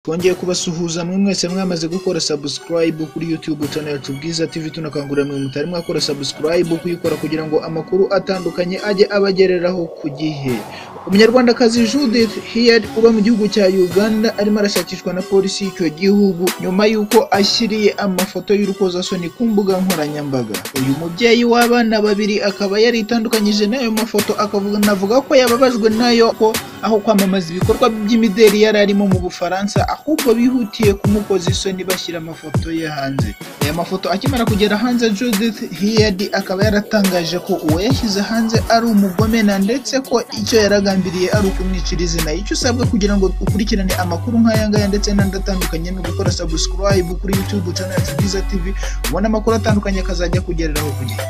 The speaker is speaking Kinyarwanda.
Twongeye kubasuhuza mwe mwese mwamaze gukora subscribe kuri YouTube channel yacu Bwiza.TV, tunakangurira mwe mutari mwakora subscribe kuyikora kugira ngo amakuru atandukanye ajye abagereraho ku gihe. Umunyarwandakazi Judith Hiad uba mu gihugu cya Uganda arimo arashakishwa na polisi y'icyo gihugu nyuma yuko ashyiriye amafoto y'urukozasoni ku mbuga nkoranyambaga. Uyu mubyeyi w'abana babiri akaba yari itandukanyije n'ayo mafoto, akavuga ko yababajwe nayo ko aho kwamamaza ibikorwa by'imideli yari arimo mu Bufaransa ahubwo bihutiye kumukoza isoni bashyira amafoto ye hanze. Aya mafoto akimara kugera hanze, Judith Hiad akaba yaratangaje ko uwo yashyize hanze ari umugomena ndetse ko icyo yaragambiriye ari ukumwicira izina. Icyo usabwa kugira ngo ukurikirane amakuru nk'aya ngaya ndetse n'andi atandukanye no gukora subscribe kuri YouTube channel yacu Bwiza.TV, ubona amakuru atandukanye akazajya kugereraho ku gihe.